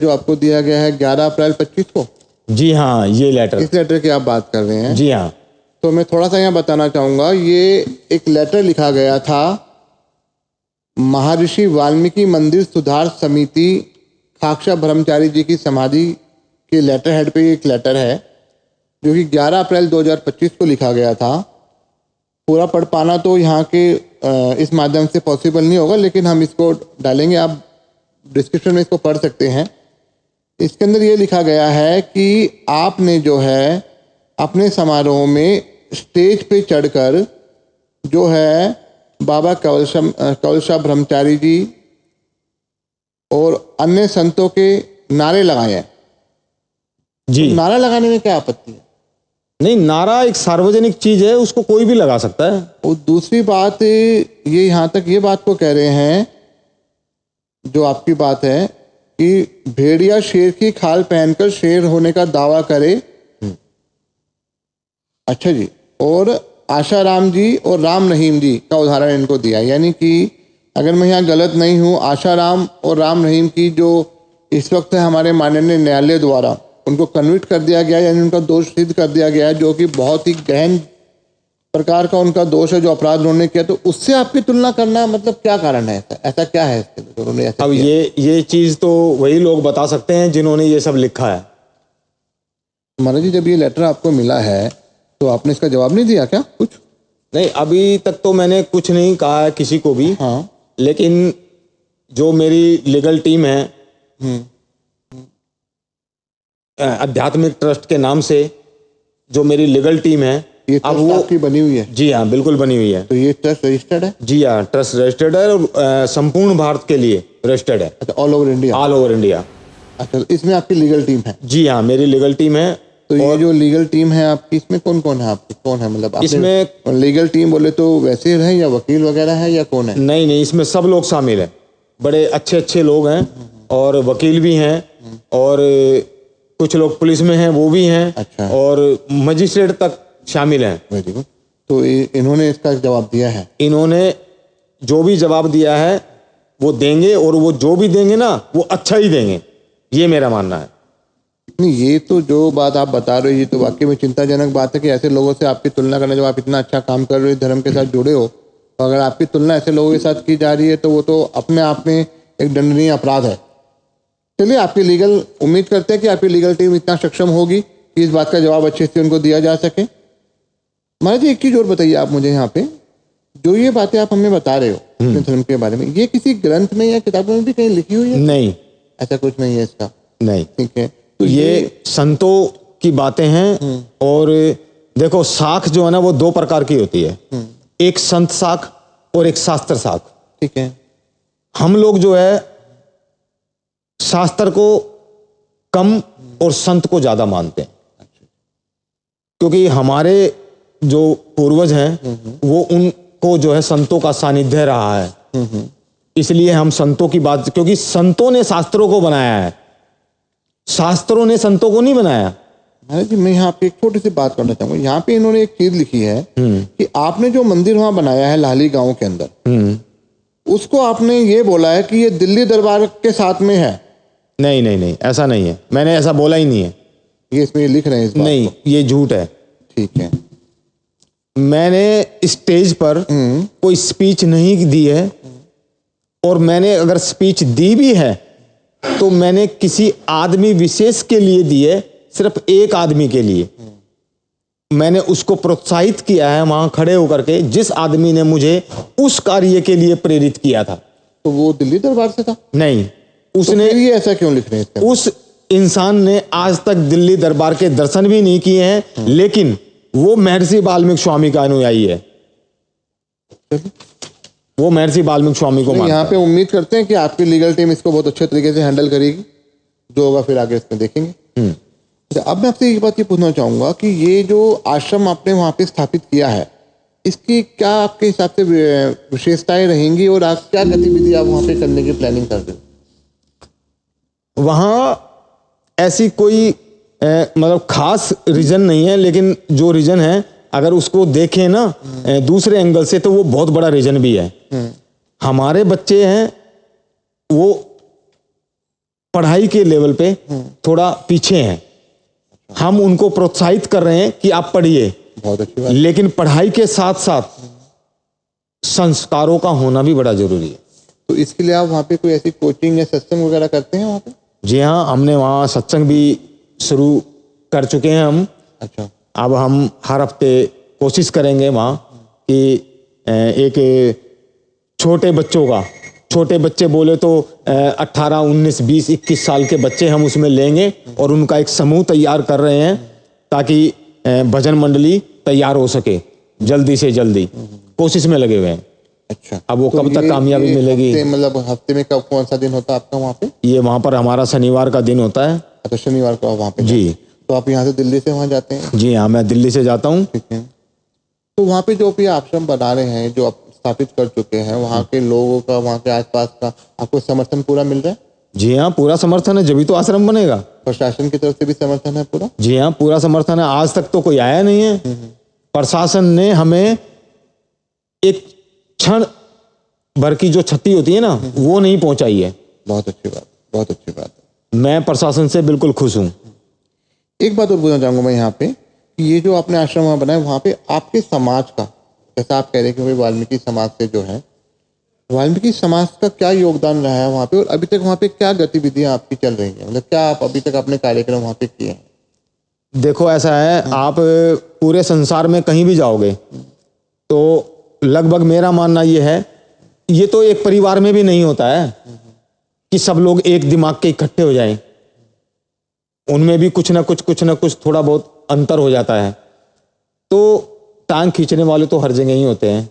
जो आपको दिया गया है 11 अप्रैल 25 को। जी हाँ, ये लेटर, इस लेटर की आप बात कर रहे हैं? जी हाँ। तो मैं थोड़ा सा यहाँ बताना चाहूँगा, ये एक लेटर लिखा गया था महर्षि वाल्मीकि मंदिर सुधार समिति खाकसा ब्रह्मचारी जी की समाधि के लेटर हेड पे एक लेटर है जो कि 11 अप्रैल 2025 को लिखा गया था। पूरा पढ़ पाना तो यहाँ के इस माध्यम से पॉसिबल नहीं होगा, लेकिन हम इसको डालेंगे, आप डिस्क्रिप्शन में इसको पढ़ सकते हैं। इसके अंदर ये लिखा गया है कि आपने जो है अपने समारोह में स्टेज पे चढ़कर जो है बाबा कवलशा ब्रह्मचारी जी और अन्य संतों के नारे लगाए हैं। जी। तो नारा लगाने में क्या आपत्ति है? नहीं, नारा एक सार्वजनिक चीज है, उसको कोई भी लगा सकता है। और दूसरी बात ये यहाँ तक ये बात को कह रहे हैं, जो आपकी बात है कि भेड़िया शेर की खाल पहनकर शेर होने का दावा करे। अच्छा जी। और आशाराम जी और राम रहीम जी का उदाहरण इनको दिया, यानी कि अगर मैं यहाँ गलत नहीं हूँ, आशाराम और राम रहीम की जो इस वक्त है हमारे माननीय न्यायालय द्वारा उनको कन्विक्ट कर दिया गया, यानी उनका दोष सिद्ध कर दिया गया है, जो कि बहुत ही गहन प्रकार का उनका दोष है जो अपराध उन्होंने किया। तो उससे आपकी तुलना करना मतलब क्या कारण है? ऐसा क्या है इसके लिए उन्होंने ऐसा अब किया? ये चीज तो वही लोग बता सकते हैं जिन्होंने ये सब लिखा है। महाराज जी, जब ये लेटर आपको मिला है तो आपने इसका जवाब नहीं दिया क्या कुछ? नहीं, अभी तक तो मैंने कुछ नहीं कहा है किसी को भी। हाँ। लेकिन जो मेरी लीगल टीम है, आध्यात्मिक ट्रस्ट के नाम से जो मेरी लीगल टीम है, ये अब ट्रस्ट वो आपकी बनी हुई है? जी हाँ, बिल्कुल बनी हुई है। तो ये ट्रस्ट रजिस्टर्ड है? जी हाँ, ट्रस्ट रजिस्टर्ड है और संपूर्ण भारत के लिए रजिस्टर्ड है। अच्छा, all over India? All over India. अच्छा, तो इसमें आपकी लीगल टीम है? जी हाँ, मेरी लीगल टीम है। तो ये जो लीगल टीम है आपकी, इसमें कौन कौन है आपकी? कौन है मतलब इसमें लीगल टीम बोले तो वैसे है या वकील वगैरह है या कौन है? नहीं, इसमें सब लोग शामिल हैं, बड़े अच्छे अच्छे लोग हैं और वकील भी हैं और कुछ लोग पुलिस में हैं वो भी हैं। अच्छा। और मजिस्ट्रेट तक शामिल हैं। Very good. तो इन्होंने इसका जवाब दिया है? इन्होंने जो भी जवाब दिया है वो देंगे, और वो जो भी देंगे ना वो अच्छा ही देंगे, ये मेरा मानना है। नहीं, ये तो जो बात आप बता रहे हो ये तो वाकई में चिंताजनक बात है कि ऐसे लोगों से आपकी तुलना करना, जब आप इतना अच्छा काम कर रहे हो, धर्म के साथ जुड़े हो, तो अगर आपकी तुलना ऐसे लोगों के साथ की जा रही है तो वो तो अपने आप में एक दंडनीय अपराध है। चलिए, आपकी लीगल, उम्मीद करते हैं कि आपकी लीगल टीम इतना सक्षम होगी कि इस बात का जवाब अच्छे से उनको दिया जा सके। महाराज जी, एक चीज और बताइए आप मुझे, यहाँ पे जो ये बातें आप हमें बता रहे हो अपने धर्म के बारे में, ये किसी ग्रंथ में या किताबों में भी कहीं लिखी हुई है? नहीं, ऐसा कुछ नहीं है इसका? नहीं। ठीक है। तो ये संतों की बातें हैं। और देखो, साख जो है ना वो दो प्रकार की होती है, एक संत साख और एक शास्त्र साख। ठीक है। हम लोग जो है शास्त्र को कम और संत को ज्यादा मानते हैं, क्योंकि हमारे जो पूर्वज हैं वो उनको जो है संतों का सानिध्य रहा है, इसलिए हम संतों की बात, क्योंकि संतों ने शास्त्रों को बनाया है, शास्त्रों ने संतों को नहीं बनाया। महाराज जी, मैं यहाँ पे एक छोटी सी बात करना चाहूंगा। यहाँ पे इन्होंने एक चीज लिखी है कि आपने जो मंदिर वहां बनाया है लाहली गांव के अंदर, उसको आपने ये बोला है कि ये दिल्ली दरबार के साथ में है। नहीं, ऐसा नहीं है, मैंने ऐसा बोला ही नहीं है। ये इसमें लिख रहे हैं इस बात नहीं को? ये झूठ है। ठीक है। मैंने स्टेज पर कोई स्पीच नहीं दी है, और मैंने अगर स्पीच दी भी है तो मैंने किसी आदमी विशेष के लिए दी है, सिर्फ एक आदमी के लिए। मैंने उसको प्रोत्साहित किया है वहां खड़े होकर के, जिस आदमी ने मुझे उस कार्य के लिए प्रेरित किया था। तो वो दिल्ली दरबार से था? नहीं, उसने तो ये ऐसा क्यों लिख रहे हैं? उस इंसान ने आज तक दिल्ली दरबार के दर्शन भी नहीं किए हैं, लेकिन वो महर्षि वाल्मीकि स्वामी का अनुयायी है। वो महर्षि वाल्मीकि स्वामी को मानता है। यहाँ पे उम्मीद करते हैं कि आपकी लीगल टीम इसको बहुत अच्छे तरीके से हैंडल करेगी, जो होगा फिर आगे इसमें देखेंगे। अच्छा, अब मैं आपसे एक बात ये पूछना चाहूंगा कि ये जो आश्रम आपने वहाँ पे स्थापित किया है, इसकी क्या आपके हिसाब से विशेषताएं रहेंगी और आप क्या गतिविधि आप वहाँ पे करने की प्लानिंग कर रहे हो? वहां ऐसी कोई मतलब खास रीजन नहीं है, लेकिन जो रीजन है अगर उसको देखें ना दूसरे एंगल से, तो वो बहुत बड़ा रीजन भी है। हमारे बच्चे हैं वो पढ़ाई के लेवल पे थोड़ा पीछे हैं। हम उनको प्रोत्साहित कर रहे हैं कि आप पढ़िए, बहुत अच्छी बात। लेकिन पढ़ाई के साथ साथ संस्कारों का होना भी बड़ा जरूरी है। तो इसके लिए आप वहाँ पे कोई ऐसी कोचिंग या सत्संग वगैरह करते हैं वहाँ पे? जी हाँ, हमने वहाँ सत्संग भी शुरू कर चुके हैं हम। अच्छा। अब हम हर हफ्ते कोशिश करेंगे वहाँ कि एक छोटे बच्चों का, छोटे बच्चे बोले तो 18, 19, 20, 21 साल के बच्चे हम उसमें लेंगे और उनका एक समूह तैयार कर रहे हैं ताकि भजन मंडली तैयार हो सके जल्दी से जल्दी। कोशिश में लगे हुए हैं। अच्छा। अब वो तो कब तक कामयाबी मिलेगी? मतलब हफ्ते में कब, कौन सा दिन होता है आपका वहाँ पे? ये वहाँ पर हमारा शनिवार का दिन होता है। अच्छा, शनिवार को आप वहाँ पे जी। जाते हैं। तो आप यहाँ से दिल्ली से वहाँ जाते हैं? जी हाँ, मैं दिल्ली से जाता हूँ। ठीक है। तो वहाँ पे जो भी आश्रम बना रहे हैं, जो आप स्थापित कर चुके हैं, वहाँ के लोगों का, वहाँ के आसपास का आपको समर्थन पूरा मिल रहा है? जी हाँ, पूरा समर्थन है, जब तो आश्रम बनेगा। प्रशासन की तरफ से भी समर्थन है पूरा? जी हाँ, पूरा समर्थन है। आज तक तो कोई आया नहीं है। प्रशासन ने हमें एक क्षण भर की जो क्षति होती है ना, वो नहीं पहुंचाई है। बहुत अच्छी बात, बहुत अच्छी बात है। मैं प्रशासन से बिल्कुल खुश हूँ। एक बात और बोलना चाहूँगा मैं यहाँ पे कि ये जो आपने आश्रम वहाँ बनाया, वहाँ पे आपके समाज का, जैसा आप कह रहे हैं कि भाई वाल्मीकि समाज से जो है, वाल्मीकि समाज का क्या योगदान रहा है वहाँ पे, और अभी तक वहाँ पे क्या गतिविधियाँ आपकी चल रही हैं? मतलब क्या आप अभी तक अपने कार्यक्रम वहाँ पे किए हैं? देखो ऐसा है, आप पूरे संसार में कहीं भी जाओगे तो लगभग मेरा मानना ये है, ये तो एक परिवार में भी नहीं होता है कि सब लोग एक दिमाग के इकट्ठे हो जाएं। उनमें भी कुछ ना कुछ थोड़ा बहुत अंतर हो जाता है। तो टांग खींचने वाले तो हर जगह ही होते हैं।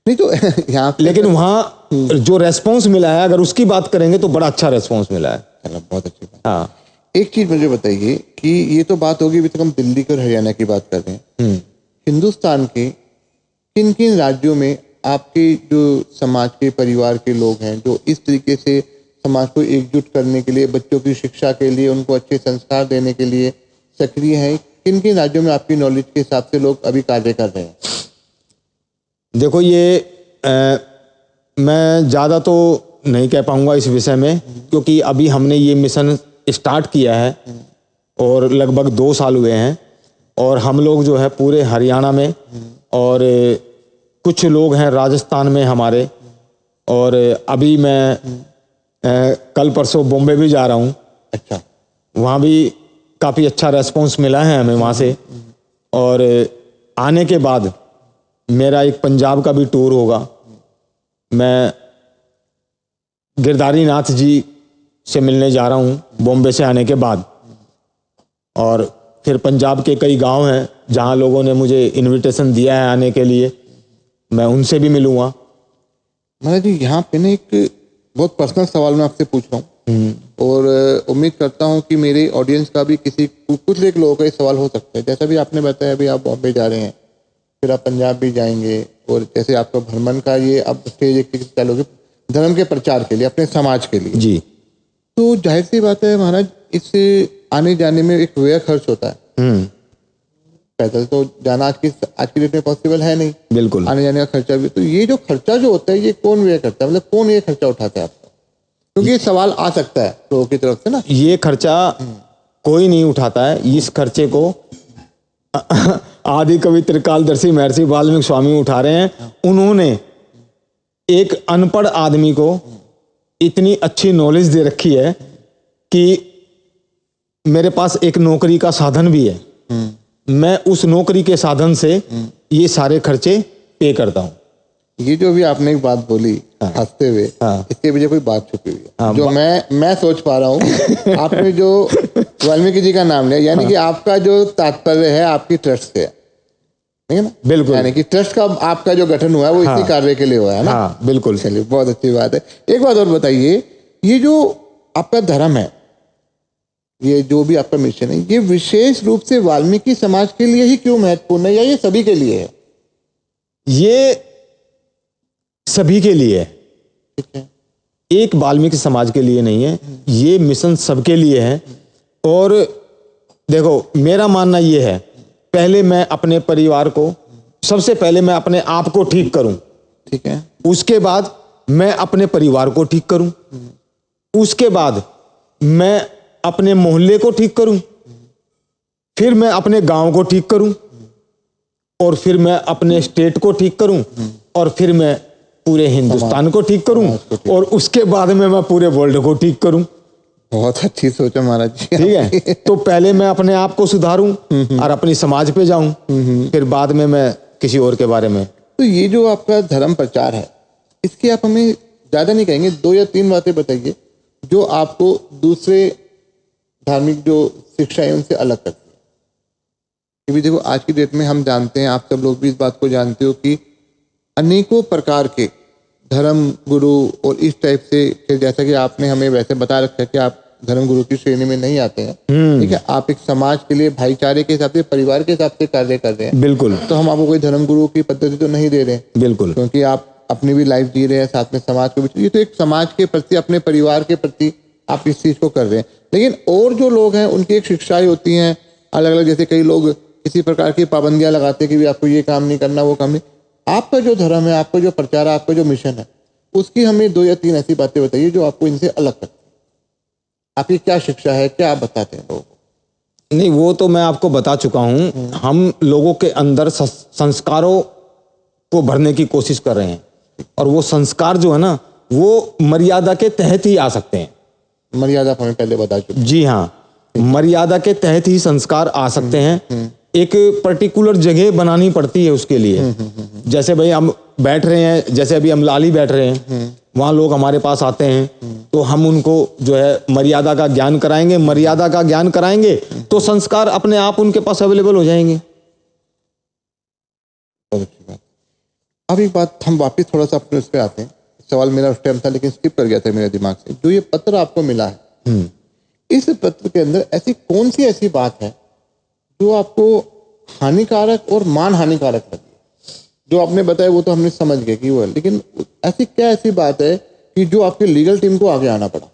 नहीं तो यहाँ पे, लेकिन वहाँ जो रेस्पॉन्स मिला है, अगर उसकी बात करेंगे तो बड़ा अच्छा रेस्पॉन्स मिला है। चलो, बहुत अच्छी बात। हाँ, एक चीज मुझे बताइए कि ये तो बात होगी, अभी तक हम दिल्ली और हरियाणा की बात कर रहे हैं। हिंदुस्तान के किन किन राज्यों में आपके जो समाज के, परिवार के लोग हैं, जो इस तरीके से समाज को एकजुट करने के लिए, बच्चों की शिक्षा के लिए, उनको अच्छे संस्कार देने के लिए सक्रिय हैं? किन किन राज्यों में आपकी नॉलेज के हिसाब से लोग अभी कार्य कर रहे हैं? देखो ये मैं ज़्यादा तो नहीं कह पाऊंगा इस विषय में, क्योंकि अभी हमने ये मिशन स्टार्ट किया है और लगभग 2 साल हुए हैं। और हम लोग जो है पूरे हरियाणा में, और कुछ लोग हैं राजस्थान में हमारे, और अभी मैं कल परसों बॉम्बे भी जा रहा हूँ। अच्छा। वहाँ भी काफ़ी अच्छा रेस्पॉन्स मिला है हमें वहाँ से। और आने के बाद मेरा एक पंजाब का भी टूर होगा। मैं गिरधारी नाथ जी से मिलने जा रहा हूँ बॉम्बे से आने के बाद। और फिर पंजाब के कई गांव हैं जहाँ लोगों ने मुझे इनविटेशन दिया है आने के लिए, मैं उनसे भी मिलूँगा। महाराज जी, यहाँ पे ना एक बहुत पर्सनल सवाल मैं आपसे पूछ रहा हूँ, और उम्मीद करता हूँ कि मेरे ऑडियंस का भी कुछ एक लोगों का ये सवाल हो सकता है। जैसा भी आपने बताया, अभी आप बॉम्बे जा रहे हैं, फिर आप पंजाब भी जाएंगे, और जैसे आपका भ्रमण का ये अब स्टेज एक चलोगे धर्म के प्रचार के लिए, अपने समाज के लिए जी। तो जाहिर सी बात है महाराज, इससे आने जाने में एक व्यय खर्च होता है। पैदल तो जाना आज की डेट में पॉसिबल है नहीं, बिल्कुल। आने जाने का खर्चा भी। तो ये जो खर्चा जो होता है, ये कौन व्यय करता है? मतलब कौन ये खर्चा उठाता है आपका? क्योंकि ये सवाल आ सकता है लोगों की तरफ से ना। ये खर्चा कोई नहीं उठाता है। इस खर्चे को आदि कवि त्रिकालदर्शी महर्षि वाल्मीकि स्वामी उठा रहे हैं। उन्होंने एक अनपढ़ आदमी को इतनी अच्छी नॉलेज दे रखी है कि मेरे पास एक नौकरी का साधन भी है। मैं उस नौकरी के साधन से ये सारे खर्चे पे करता हूँ। ये जो भी आपने एक बात बोली हंसते हुए, इसके पीछे कोई बात छुपी हुई है जो मैं सोच पा रहा हूँ। आपने जो वाल्मीकि जी का नाम लिया, यानी कि आपका जो तात्पर्य है आपकी ट्रस्ट से है, ठीक है ना? बिल्कुल। यानी कि ट्रस्ट का आपका जो गठन हुआ है वो इसी कार्य के लिए हुआ है ना? हाँ, बिल्कुल। चलिए, बहुत अच्छी बात है। एक बात और बताइए, ये जो आपका धर्म है, ये जो भी आपका मिशन है, ये विशेष रूप से वाल्मीकि समाज के लिए ही क्यों महत्वपूर्ण है, या ये सभी के लिए है? ये सभी के लिए है। ठीक है। एक वाल्मीकि समाज के लिए नहीं है, ये मिशन सबके लिए है। और देखो, मेरा मानना ये है, पहले मैं अपने परिवार को, सबसे पहले मैं अपने आप को ठीक करूं, ठीक है। उसके बाद मैं अपने परिवार को ठीक करूं। उसके बाद मैं अपने मोहल्ले को ठीक करूं, फिर मैं अपने गांव को ठीक करूं, और फिर मैं अपने स्टेट को ठीक करूं, और फिर मैं पूरे हिंदुस्तान को ठीक करूं, और उसके बाद में मैं पूरे वर्ल्ड को ठीक करूं। बहुत अच्छी सोच है महाराज जी। ठीक है, तो पहले मैं अपने आप को सुधारूं और अपनी समाज पे जाऊं, फिर बाद में मैं किसी और के बारे में। तो ये जो आपका धर्म प्रचार है, इसकी आप हमें ज्यादा नहीं कहेंगे, 2 या 3 बातें बताइए जो आपको दूसरे धार्मिक जो शिक्षा है उनसे अलग करती है। क्योंकि देखो आज की डेट में हम जानते हैं, आप सब लोग भी इस बात को जानते हो कि अनेकों प्रकार के धर्म गुरु और इस टाइप से, कि जैसा कि आपने हमें वैसे बता रखा है कि आप धर्म गुरु की श्रेणी में नहीं आते हैं, ठीक है, आप एक समाज के लिए भाईचारे के हिसाब से, परिवार के हिसाब से कार्य कर रहे हैं। बिल्कुल। तो हम आपको कोई धर्म गुरु की पद्धति तो नहीं दे रहे हैं, बिल्कुल, क्योंकि आप अपनी भी लाइफ जी रहे हैं, साथ में समाज को भी। ये तो एक समाज के प्रति, अपने परिवार के प्रति आप इस चीज को कर रहे हैं। लेकिन और जो लोग हैं उनकी एक शिक्षाएं होती हैं अलग अलग, जैसे कई लोग किसी प्रकार की पाबंदियां लगाते हैं कि भी आपको ये काम नहीं करना, वो काम नहीं। आपका जो धर्म है, आपका जो प्रचार है, आपका जो मिशन है, उसकी हमें 2 या 3 ऐसी बातें बताइए जो आपको इनसे अलग करती है। आपकी क्या शिक्षा है, क्या आप बताते हैं लोगों को? नहीं, वो तो मैं आपको बता चुका हूं। हम लोगों के अंदर संस्कारों को भरने की कोशिश कर रहे हैं, और वो संस्कार जो है ना, वो मर्यादा के तहत ही आ सकते हैं। मर्यादा हमें पहले बता चुके। जी हाँ, मर्यादा के तहत ही संस्कार आ सकते हैं। एक पर्टिकुलर जगह बनानी पड़ती है उसके लिए। जैसे भाई हम बैठ रहे हैं, जैसे अभी हम लाली बैठ रहे हैं, वहां लोग हमारे पास आते हैं, तो हम उनको जो है मर्यादा का ज्ञान कराएंगे। मर्यादा का ज्ञान कराएंगे तो संस्कार अपने आप उनके पास अवेलेबल हो जाएंगे। बहुत अच्छी बात। अब एक बात, हम वापस थोड़ा सा अपने उस पर आते हैं। सवाल मेरा उस टाइम था लेकिन स्किप कर गया था मेरे दिमाग से। जो ये पत्र आपको मिला है, इस पत्र के अंदर ऐसी कौन सी ऐसी बात है जो आपको हानिकारक और मान हानिकारक लगी? जो आपने बताया वो तो हमने समझ गए कि वो है, लेकिन ऐसी क्या ऐसी बात है कि जो आपकी लीगल टीम को आगे आना पड़ा?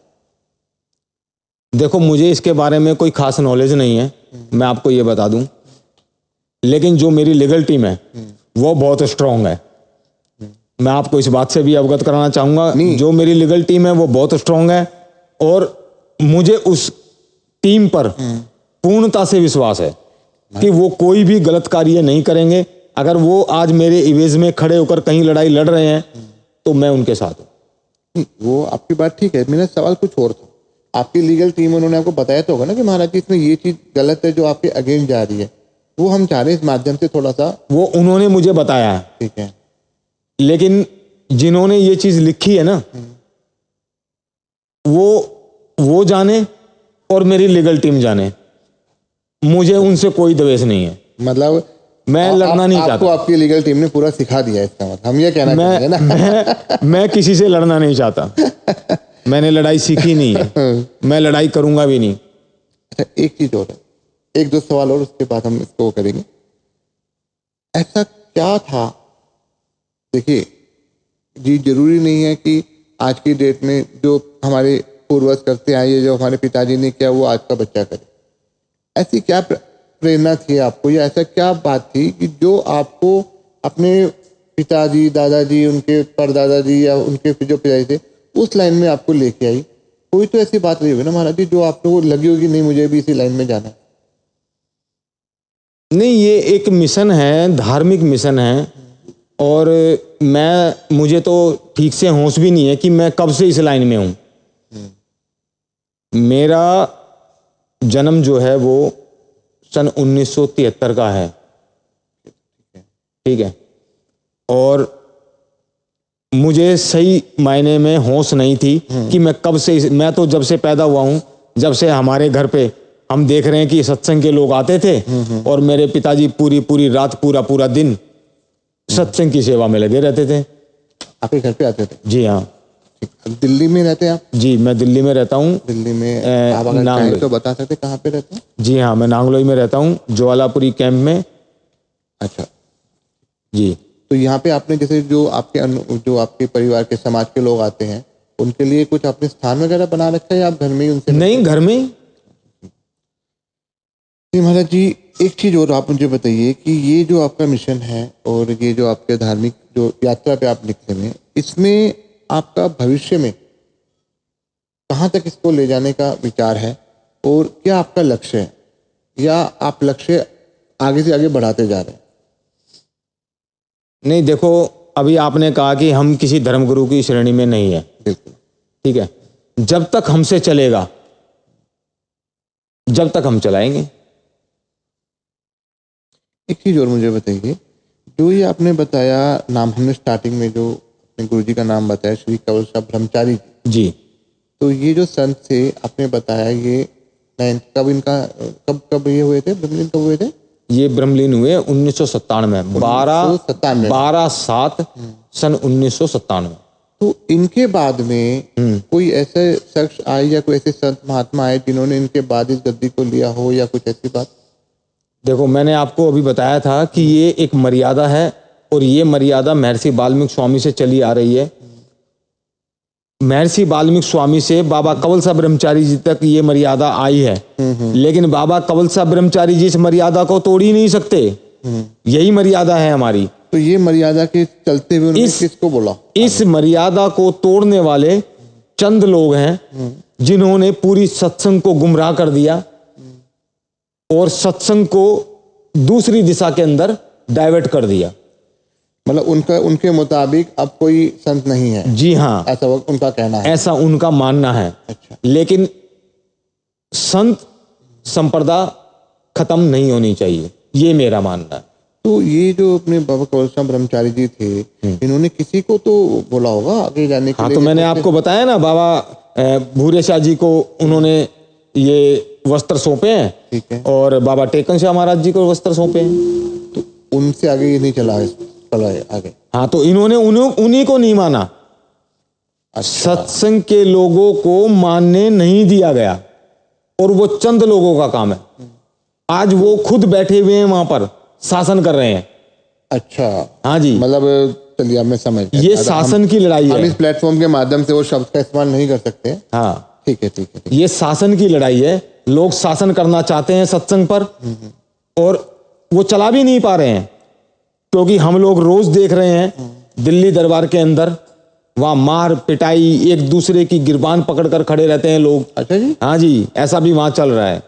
देखो, मुझे इसके बारे में कोई खास नॉलेज नहीं है, मैं आपको ये बता दूं। लेकिन जो मेरी लीगल टीम है वो बहुत स्ट्रांग है। मैं आपको इस बात से भी अवगत कराना चाहूंगा, जो मेरी लीगल टीम है वो बहुत स्ट्रांग है, और मुझे उस टीम पर पूर्णता से विश्वास है कि वो कोई भी गलत कार्य नहीं करेंगे। अगर वो आज मेरे इवेज में खड़े होकर कहीं लड़ाई लड़ रहे हैं तो मैं उनके साथ हूं। वो आपकी बात ठीक है, मेरा सवाल कुछ और था। आपकी लीगल टीम, उन्होंने आपको बताया तो होगा ना कि महाराज जी इसमें ये चीज गलत है जो आपके अगेंस्ट जा रही है, वो हम चाह रहे हैं इस माध्यम से थोड़ा सा। वो उन्होंने मुझे बताया है, ठीक है, लेकिन जिन्होंने ये चीज लिखी है ना, वो जाने और मेरी लीगल टीम जाने, मुझे उनसे कोई द्वेष नहीं है। मतलब मैं लड़ना नहीं चाहता। आपको आपकी लीगल टीम ने पूरा सिखा दिया है, इसका मतलब हम ये कहना चाहेंगे ना। मैं किसी से लड़ना नहीं चाहता। मैंने लड़ाई सीखी नहीं है, मैं लड़ाई करूंगा भी नहीं। अच्छा, एक चीज और है, 1-2 सवाल और, उसके बाद हम इसको करेंगे। ऐसा क्या था, देखिए जी, जरूरी नहीं है कि आज की डेट में जो हमारे पूर्वज करते आए, ये जो हमारे पिताजी ने किया वो आज का बच्चा करे। ऐसी क्या प्रेरणा थी आपको, या ऐसा क्या बात थी कि जो आपको अपने पिताजी, दादाजी, उनके परदादाजी या उनके जो पिताजी थे उस लाइन में आपको लेके आई? कोई तो ऐसी बात रही होगी ना महाराज जी जो आपको लगी होगी नहीं मुझे भी इसी लाइन में जाना है? नहीं, ये एक मिशन है, धार्मिक मिशन है, और मुझे तो ठीक से होश भी नहीं है कि मैं कब से इस लाइन में हूं। मेरा जन्म जो है वो सन 1973 का है, ठीक है, और मुझे सही मायने में होश नहीं थी कि मैं कब से मैं तो जब से पैदा हुआ हूं, जब से हमारे घर पे हम देख रहे हैं कि सत्संग के लोग आते थे, और मेरे पिताजी पूरी रात पूरा दिन सत्संग की सेवा में लगे रहते थे। आपके घर पे आते थे? जी हाँ। दिल्ली में रहते हैं आप? जी, मैं दिल्ली में रहता हूँ। दिल्ली में आप अगर चाहें तो बता सकते कहाँ पे रहते हैं? जी हाँ, मैं नांगलोई में रहता हूँ, ज्वालापुरी कैंप में। अच्छा जी। तो यहाँ पे आपने जैसे जो आपके परिवार के समाज के लोग आते हैं उनके लिए कुछ आपने स्थान वगैरह बना रखा है या आप घर में ही उनसे? नहीं, घर में ही। महाराज जी, एक चीज और आप मुझे बताइए कि ये जो आपका मिशन है और ये जो आपके धार्मिक जो, जो यात्रा पे आप निकले हुए, इसमें आपका भविष्य में, कहाँ तक इसको ले जाने का विचार है और क्या आपका लक्ष्य है, या आप लक्ष्य आगे से आगे बढ़ाते जा रहे हैं? नहीं, देखो, अभी आपने कहा कि हम किसी धर्मगुरु की श्रेणी में नहीं है, बिल्कुल। ठीक है। जब तक हमसे चलेगा, जब तक हम चलाएंगे। एक चीज और मुझे बताइए, जो ये आपने बताया नाम, हमने स्टार्टिंग में जो अपने गुरुजी का नाम बताया, श्री कंवल साहब ब्रह्मचारी जी, जी, तो ये जो संत से आपने बताया, ये कब इनका कब ये हुए थे, ब्रह्मलीन कब हुए थे? ये ब्रह्मलीन हुए 1997 में, 12/7 सन 1997। तो इनके बाद में कोई ऐसे शख्स आए या कोई ऐसे संत महात्मा आए जिन्होंने इनके बाद इस गद्दी को लिया हो, या कुछ ऐसी बात? देखो, मैंने आपको अभी बताया था कि ये एक मर्यादा है, और ये मर्यादा महर्षि वाल्मीकि स्वामी से चली आ रही है। महर्षि वाल्मीकि स्वामी से बाबा कंवल साहब ब्रह्मचारी जी तक ये मर्यादा आई है, लेकिन बाबा कंवल साहब ब्रह्मचारी जी इस मर्यादा को तोड़ ही नहीं सकते। यही मर्यादा है हमारी। तो ये मर्यादा के चलते हुए उन्होंने किसको बोला? इस मर्यादा को तोड़ने वाले चंद लोग हैं जिन्होंने पूरी सत्संग को गुमराह कर दिया और सत्संग को दूसरी दिशा के अंदर डाइवर्ट कर दिया। मतलब उनके मुताबिक अब कोई संत नहीं है? जी हाँ, ऐसा उनका कहना है, ऐसा उनका मानना है। अच्छा। लेकिन संत संप्रदा खत्म नहीं होनी चाहिए, ये मेरा मानना है। तो ये जो अपने बाबा कंवल साहब ब्रह्मचारी जी थे, इन्होंने किसी को तो बोला होगा आगे जाने के हाँ, लिए? तो मैंने आपको बताया ना, बाबा भूरे शाह जी को उन्होंने ये वस्त्र सौंपे हैं, ठीक है, और बाबा टेकन शाह महाराज जी को वस्त्र सौंपे हैं। तो उनसे आगे ये नहीं चला आगे? हाँ, तो इन्होंने उन्हीं को नहीं माना। अच्छा। सत्संग के लोगों को मानने नहीं दिया गया, और वो चंद लोगों का काम है। आज वो खुद बैठे हुए हैं वहां पर, शासन कर रहे हैं। अच्छा, हाँ जी, मतलब चलिए, अब मैं समझ गया। ये शासन की लड़ाई हम है। इस प्लेटफॉर्म के माध्यम से वो शब्द का इस्तेमाल नहीं कर सकते। हाँ, ठीक है, ठीक है। ये शासन की लड़ाई है। लोग शासन करना चाहते हैं सत्संग पर, और वो चला भी नहीं पा रहे हैं, क्योंकि हम लोग रोज देख रहे हैं दिल्ली दरबार के अंदर वहां मार पिटाई, एक दूसरे की गिरबान पकड़कर खड़े रहते हैं लोग। अच्छा जी। हाँ जी, ऐसा भी वहां चल रहा है।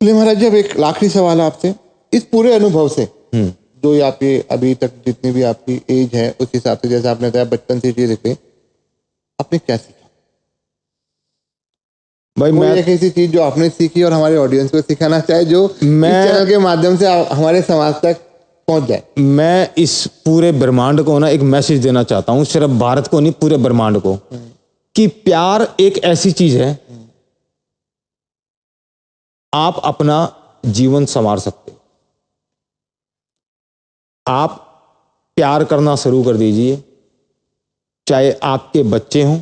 चलिए महाराज जी, अब एक आखिरी सवाल आपसे, इस पूरे अनुभव से जो ये आपके अभी तक जितनी भी आपकी एज है, उस हिसाब से, जैसे आपने बताया बचपन से चीज देखे, आपने क्या सीखा? भाई, कोई मैं एक ऐसी चीज जो आपने सीखी और हमारे ऑडियंस को सिखाना चाहे, जो इस चैनल के माध्यम से हमारे समाज तक पहुंच जाए? मैं इस पूरे ब्रह्मांड को ना एक मैसेज देना चाहता हूं, सिर्फ भारत को नहीं, पूरे ब्रह्मांड को, कि प्यार एक ऐसी चीज है, आप अपना जीवन संवार सकते हो। आप प्यार करना शुरू कर दीजिए, चाहे आपके बच्चे हों,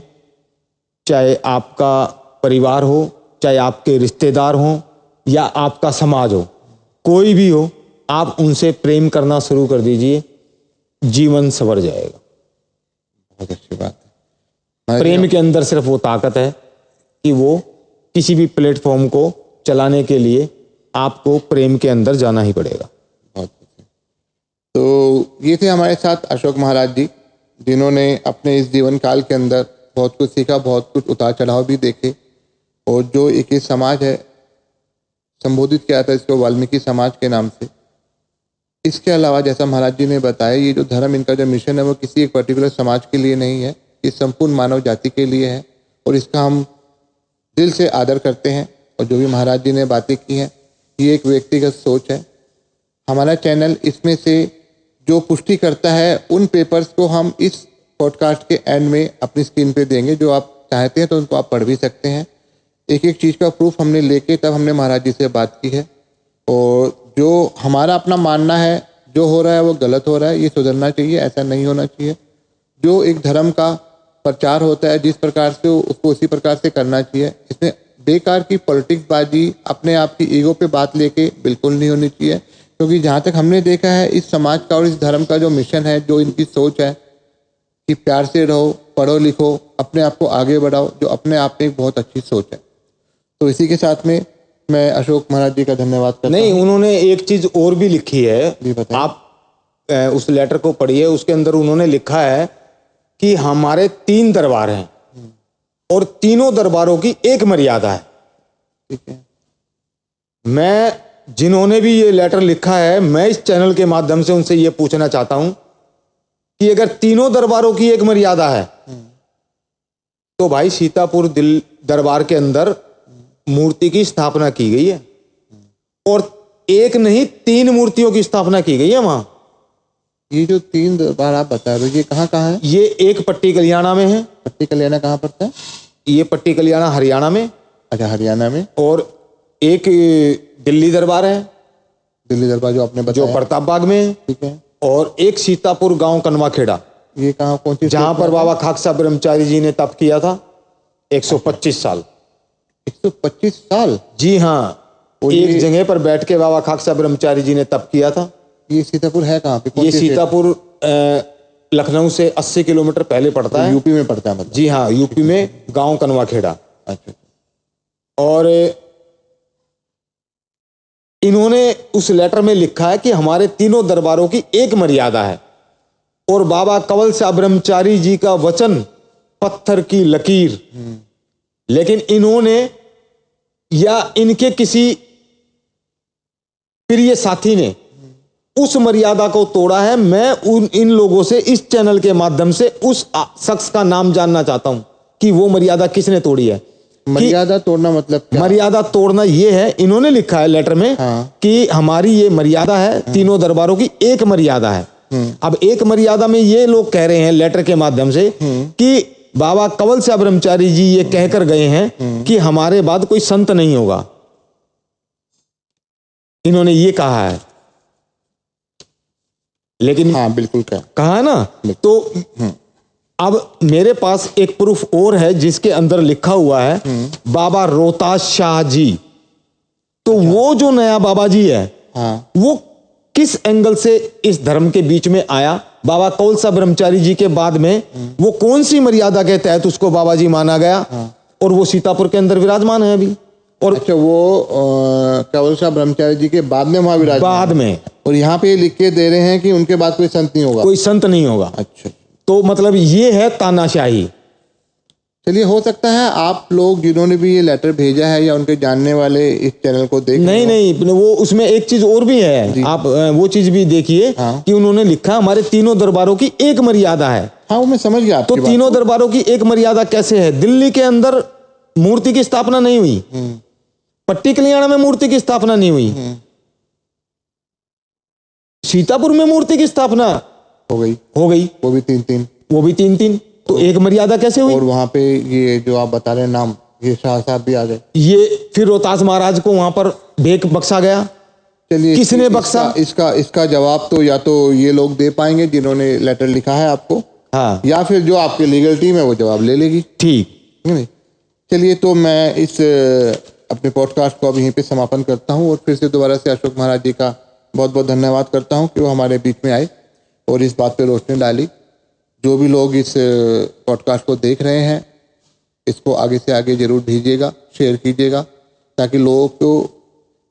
चाहे आपका परिवार हो, चाहे आपके रिश्तेदार हों, या आपका समाज हो, कोई भी हो, आप उनसे प्रेम करना शुरू कर दीजिए, जीवन संवर जाएगा। बहुत अच्छी बात है। प्रेम के अंदर सिर्फ वो ताकत है कि वो किसी भी प्लेटफॉर्म को चलाने के लिए आपको प्रेम के अंदर जाना ही पड़ेगा। बहुत अच्छे। तो ये थे हमारे साथ अशोक महाराज जी, जिन्होंने अपने इस जीवन काल के अंदर बहुत कुछ सीखा, बहुत कुछ उतार चढ़ाव भी देखे, और जो एक ही समाज है, संबोधित किया था इसको वाल्मीकि समाज के नाम से। इसके अलावा जैसा महाराज जी ने बताया, ये जो धर्म, इनका जो मिशन है, वो किसी एक पर्टिकुलर समाज के लिए नहीं है, ये संपूर्ण मानव जाति के लिए है, और इसका हम दिल से आदर करते हैं। और जो भी महाराज जी ने बातें की हैं, ये एक व्यक्तिगत सोच है। हमारा चैनल इसमें से जो पुष्टि करता है, उन पेपर्स को हम इस पॉडकास्ट के एंड में अपनी स्क्रीन पे देंगे, जो आप चाहते हैं तो उनको आप पढ़ भी सकते हैं। एक एक चीज़ का प्रूफ हमने लेके तब हमने महाराज जी से बात की है, और जो हमारा अपना मानना है, जो हो रहा है वो गलत हो रहा है, ये सुधरना चाहिए, ऐसा नहीं होना चाहिए। जो एक धर्म का प्रचार होता है, जिस प्रकार से उसको उसी प्रकार से करना चाहिए। इसमें बेकार की पॉलिटिक्स बाजी, अपने आप की ईगो पे बात लेके बिल्कुल नहीं होनी चाहिए, क्योंकि जहाँ तक हमने देखा है, इस समाज का और इस धर्म का जो मिशन है, जो इनकी सोच है कि प्यार से रहो, पढ़ो लिखो, अपने आप को आगे बढ़ाओ, जो अपने आप में एक बहुत अच्छी सोच है। तो इसी के साथ में मैं अशोक महाराज जी का धन्यवाद करता हूं। नहीं, उन्होंने एक चीज और भी लिखी है, जी बताइए। आप उस लेटर को पढ़िए। उसके अंदर उन्होंने लिखा है कि हमारे 3 दरबार हैं, और तीनों दरबारों की एक मर्यादा है। ठीक है। मैं जिन्होंने भी ये लेटर लिखा है, मैं इस चैनल के माध्यम से उनसे ये पूछना चाहता हूं कि अगर तीनों दरबारों की एक मर्यादा है तो भाई सीतापुर दरबार के अंदर मूर्ति की स्थापना की गई है, और एक नहीं 3 मूर्तियों की स्थापना की गई है वहां। ये जो 3 दरबार आप बता रहे हो, ये कहाँ कहाँ है? ये एक पट्टी कल्याणा में है। पट्टी कल्याणा कहाँ पड़ता है? ये पट्टी कल्याणा हरियाणा में। अच्छा, हरियाणा में। और एक दिल्ली दरबार है, दिल्ली दरबार जो आपने जो बताया, प्रताप बाग में है। ठीक है। और एक सीतापुर गांव कनवाखेड़ा, ये कहाँ, कौन सी जहां स्टेट पर में बाबा खाकसा ब्रह्मचारी जी ने तप किया था 125 साल। है? 125 साल? जी हाँ, और एक ये- जगह पर बैठ के बाबा खाकसा ब्रह्मचारी जी ने तप किया था। ये सीतापुर है कहाँ पे? कौन ये सी स्टेट? सीतापुर लखनऊ से 80 किलोमीटर पहले पड़ता है। यूपी में पड़ता है मतलब? जी हाँ, यूपी में गांव कनवाखेड़ा। अच्छा। और इन्होंने उस लेटर में लिखा है कि हमारे तीनों दरबारों की एक मर्यादा है, और बाबा कंवल शाह ब्रह्मचारी जी का वचन पत्थर की लकीर। लेकिन इन्होंने या इनके किसी प्रिय साथी ने उस मर्यादा को तोड़ा है। मैं इन लोगों से इस चैनल के माध्यम से उस शख्स का नाम जानना चाहता हूं कि वो मर्यादा किसने तोड़ी है। मर्यादा तोड़ना मतलब क्या? मर्यादा तोड़ना ये है, इन्होंने लिखा है लेटर में कि हमारी ये मर्यादा है, तीनों दरबारों की एक मर्यादा है। अब एक मर्यादा में ये लोग कह रहे हैं लेटर के माध्यम से कि बाबा कंवल शाह ब्रह्मचारी जी ये कहकर गए हैं कि हमारे बाद कोई संत नहीं होगा। इन्होंने ये कहा है, लेकिन हाँ बिल्कुल कहा है ना। तो अब मेरे पास एक प्रूफ और है जिसके अंदर लिखा हुआ है बाबा रोहतास शाह जी। तो वो जो नया बाबा जी है, हाँ, वो किस एंगल से इस धर्म के बीच में आया? बाबा कंवल शाह ब्रह्मचारी जी के बाद में वो कौन सी मर्यादा के तहत उसको बाबा जी माना गया? और वो सीतापुर के अंदर विराजमान है अभी। और अच्छा, वो कंवल शाह ब्रह्मचारी जी के बाद में वहां विराजमान बाद में, और यहाँ पे लिख के दे रहे हैं कि उनके बाद कोई संत नहीं होगा। कोई संत नहीं होगा। अच्छा, तो मतलब ये है तानाशाही। चलिए, हो सकता है आप लोग जिन्होंने भी ये लेटर भेजा है या उनके जानने वाले इस चैनल को देख नहीं नहीं, वो उसमें एक चीज और भी है, आप वो चीज भी देखिए कि उन्होंने लिखा हमारे तीनों दरबारों की एक मर्यादा है। हाँ, वो मैं समझ गया तो आपकी बात। तीनों दरबारों की एक मर्यादा कैसे है? दिल्ली के अंदर मूर्ति की स्थापना नहीं हुई, पट्टी कल्याणा में मूर्ति की स्थापना नहीं हुई, सीतापुर में मूर्ति की स्थापना हो गई, वो भी 3-3, वो भी 3-3। तो एक मर्यादा कैसे हुई? और वहां पे ये जो आप बता रहे हैं नाम, ये शाह साहब भी आ गए। ये फिर रोहतास महाराज को वहां पर भेंट बख्शा गया। चलिए, किसने बख्शा? इसका जवाब तो या तो ये लोग दे पाएंगे जिन्होंने लेटर लिखा है आपको, हाँ, या फिर जो आपकी लीगल टीम है वो जवाब ले लेगी। ठीक। नहीं, चलिए, तो मैं इस अपने पॉडकास्ट को अब यहीं पे समापन करता हूँ, और फिर से दोबारा से अशोक महाराज जी का बहुत बहुत धन्यवाद करता हूँ कि वो हमारे बीच में आए और इस बात पे रोशनी डाली। जो भी लोग इस पॉडकास्ट को देख रहे हैं, इसको आगे से आगे जरूर भेजिएगा, शेयर कीजिएगा, ताकि लोगों को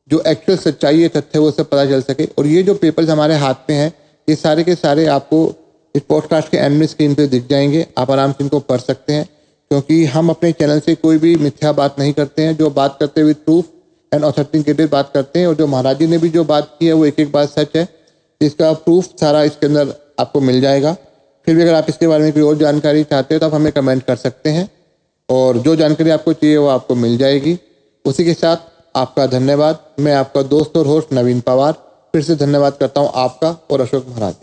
जो एक्चुअल सच्चाई है, तथ्य, वो सब पता चल सके। और ये जो पेपर्स हमारे हाथ में हैं, ये सारे के सारे आपको इस पॉडकास्ट के एंड में स्क्रीन पे दिख जाएंगे। आप आराम से इनको पढ़ सकते हैं, क्योंकि हम अपने चैनल से कोई भी मिथ्या बात नहीं करते हैं। जो बात करते हुए प्रूफ एंड ऑथेंटिकेटेड बात करते हैं, और जो महाराज जी ने भी जो बात की है वो एक एक बात सच है। इसका प्रूफ सारा इसके अंदर आपको मिल जाएगा। फिर भी अगर आप इसके बारे में कोई और जानकारी चाहते हो तो आप हमें कमेंट कर सकते हैं, और जो जानकारी आपको चाहिए वो आपको मिल जाएगी। उसी के साथ आपका धन्यवाद। मैं आपका दोस्त और होस्ट नवीन पवार फिर से धन्यवाद करता हूँ आपका और अशोक महाराज।